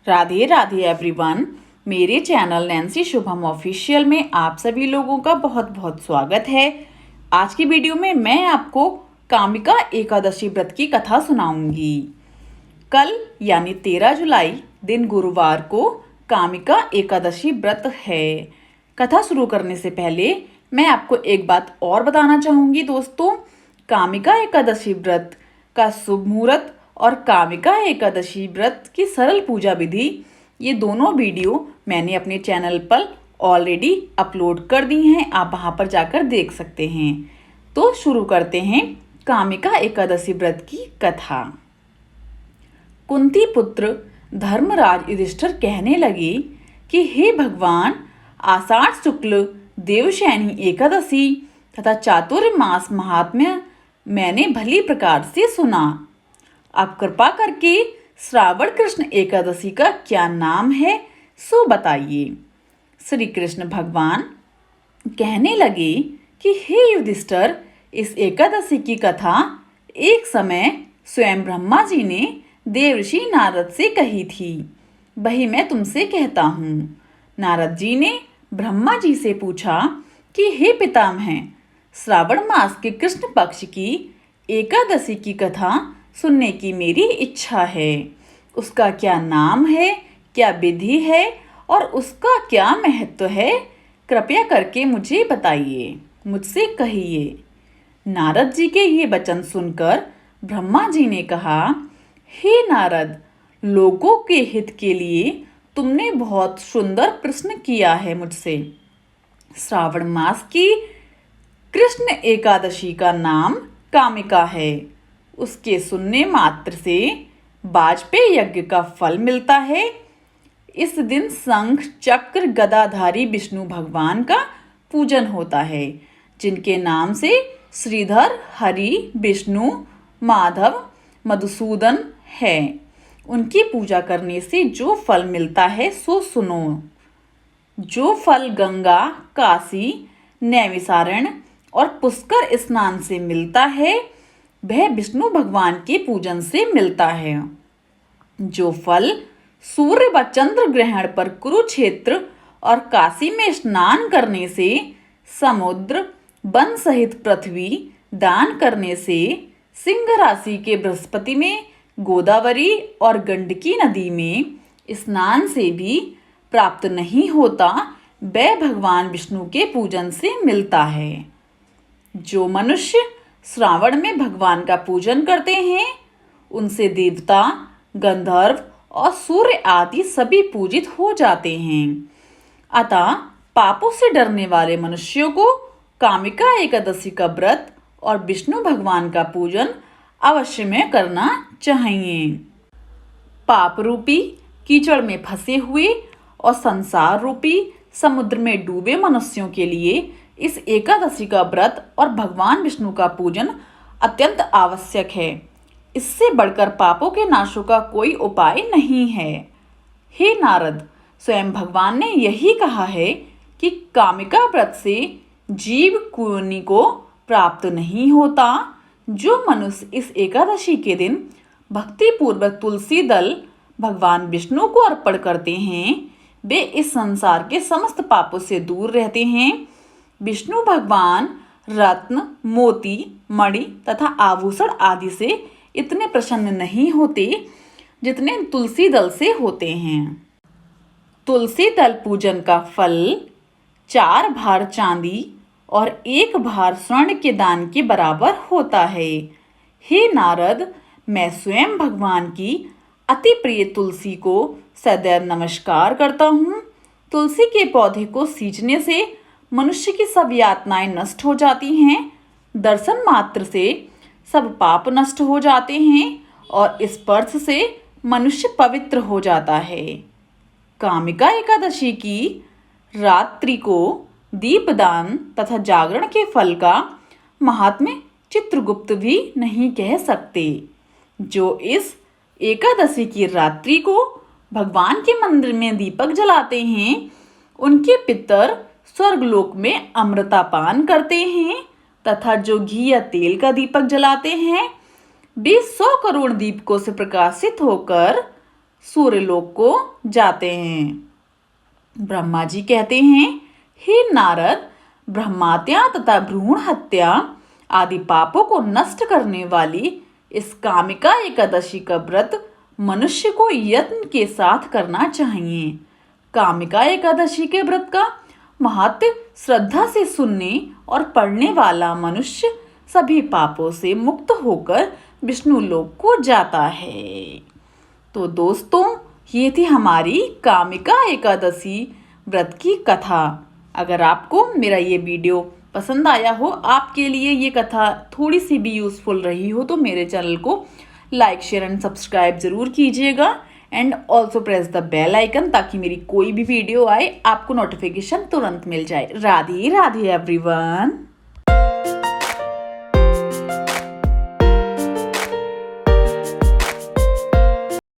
Radhe Radhe everyone. मेरे channel Nancy Shubham official में आप सभी लोगों का बहुत बहुत स्वागत है। आज की वीडियो में मैं आपको कामिका एकादशी व्रत की कथा सुनाऊंगी। कल यानी 13 जुलाई दिन गुरुवार को कामिका एकादशी व्रत है। कथा शुरू करने से पहले मैं आपको एक बात और बताना चाहूंगी दोस्तों। कामिका एकादशी व्रत का शुभ मुहूर्त और कामिका एकादशी व्रत की सरल पूजा विधि, ये दोनों वीडियो मैंने अपने चैनल पर ऑलरेडी अपलोड कर दी हैं। आप वहां पर जाकर देख सकते हैं। तो शुरू करते हैं कामिका एकादशी व्रत की कथा। कुंती पुत्र धर्मराज युधिष्ठिर कहने लगे कि हे भगवान, आषाढ़ शुक्ल देवशयनी एकादशी तथा चातुर्मास महात्म्य मैंने भली प्रकार से सुना। अब कृपा करके श्रावण कृष्ण एकादशी का क्या नाम है सो बताइए। श्री कृष्ण भगवान कहने लगे कि हे युधिष्ठिर, इस एकादशी की कथा एक समय स्वयं ब्रह्मा जी ने देवर्षि नारद से कही थी। वही मैं तुमसे कहता हूँ। नारद जी ने ब्रह्मा जी से पूछा कि हे पितामह, श्रावण मास के कृष्ण पक्ष की एकादशी की कथा सुनने की मेरी इच्छा है। उसका क्या नाम है, क्या विधि है और उसका क्या महत्व है, कृपया करके मुझे बताइए, मुझसे कहिए। नारद जी के ये वचन सुनकर ब्रह्मा जी ने कहा, हे नारद, लोगों के हित के लिए तुमने बहुत सुंदर प्रश्न किया है मुझसे। श्रावण मास की कृष्ण एकादशी का नाम कामिका है। उसके सुनने मात्र से वाजपेय यज्ञ का फल मिलता है। इस दिन शंख चक्र गदाधारी विष्णु भगवान का पूजन होता है, जिनके नाम से श्रीधर, हरि, विष्णु, माधव, मधुसूदन है। उनकी पूजा करने से जो फल मिलता है सो सुनो। जो फल गंगा, काशी, नैमिषारण्य और पुष्कर स्नान से मिलता है, वह विष्णु भगवान के पूजन से मिलता है। जो फल सूर्य व चंद्र ग्रहण पर कुरुक्षेत्र और काशी में स्नान करने से, समुद्र, वन सहित पृथ्वी दान करने से, सिंह राशि के बृहस्पति में, गोदावरी और गंडकी नदी में स्नान से भी प्राप्त नहीं होता, वह भगवान विष्णु के पूजन से मिलता है। जो मनुष्य श्रावण में भगवान का पूजन करते हैं, उनसे देवता, गंधर्व और सूर्य आदि सभी पूजित हो जाते हैं। अतः पापों से डरने वाले मनुष्यों को कामिका एकादशी का व्रत और विष्णु भगवान का पूजन अवश्य में करना चाहिए। पाप रूपी कीचड़ में फंसे हुए और संसार रूपी समुद्र में डूबे मनुष्यों के लिए इस एकादशी का व्रत और भगवान विष्णु का पूजन अत्यंत आवश्यक है। इससे बढ़कर पापों के नाशों का कोई उपाय नहीं है। हे नारद, स्वयं भगवान ने यही कहा है कि कामिका व्रत से जीव कुयोनि को प्राप्त नहीं होता। जो मनुष्य इस एकादशी के दिन भक्ति पूर्वक तुलसी दल भगवान विष्णु को अर्पण करते हैं, वे इस संसार के समस्त पापों से दूर रहते हैं। विष्णु भगवान रत्न, मोती, मणि तथा आभूषण आदि से इतने प्रसन्न नहीं होते जितने तुलसी दल से होते हैं। तुलसी दल पूजन का फल 4 भार चांदी और 1 भार स्वर्ण के दान के बराबर होता है। हे नारद, मैं स्वयं भगवान की अति प्रिय तुलसी को सदैव नमस्कार करता हूँ। तुलसी के पौधे को सींचने से मनुष्य की सब यातनाएं नष्ट हो जाती हैं। दर्शन मात्र से सब पाप नष्ट हो जाते हैं और स्पर्श से मनुष्य पवित्र हो जाता है। कामिका एकादशी की रात्रि को दीपदान तथा जागरण के फल का महात्म्य चित्रगुप्त भी नहीं कह सकते। जो इस एकादशी की रात्रि को भगवान के मंदिर में दीपक जलाते हैं, उनके पितर स्वर्गलोक में अमृतापान करते हैं तथा जो घी या तेल का दीपक जलाते हैं, वे 100 करोड़ दीपकों से प्रकाशित होकर सूर्यलोक को जाते हैं। ब्रह्मा जी कहते हैं, हे नारद, ब्रह्महत्या तथा भ्रूण हत्या आदि पापों को नष्ट करने वाली इस कामिका एकादशी का व्रत मनुष्य को यत्न के साथ करना चाहिए। कामिका एकादशी के व्रत का महत्व श्रद्धा से सुनने और पढ़ने वाला मनुष्य सभी पापों से मुक्त होकर विष्णु लोक को जाता है। तो दोस्तों, ये थी हमारी कामिका एकादशी व्रत की कथा। अगर आपको मेरा ये वीडियो पसंद आया हो, आपके लिए ये कथा थोड़ी सी भी यूज़फुल रही हो, तो मेरे चैनल को लाइक, शेयर एंड सब्सक्राइब ज़रूर कीजिएगा and also press the bell icon, ताकि मेरी कोई भी वीडियो आए आपको नोटिफिकेशन तुरंत मिल जाए। राधे राधे एवरीवन।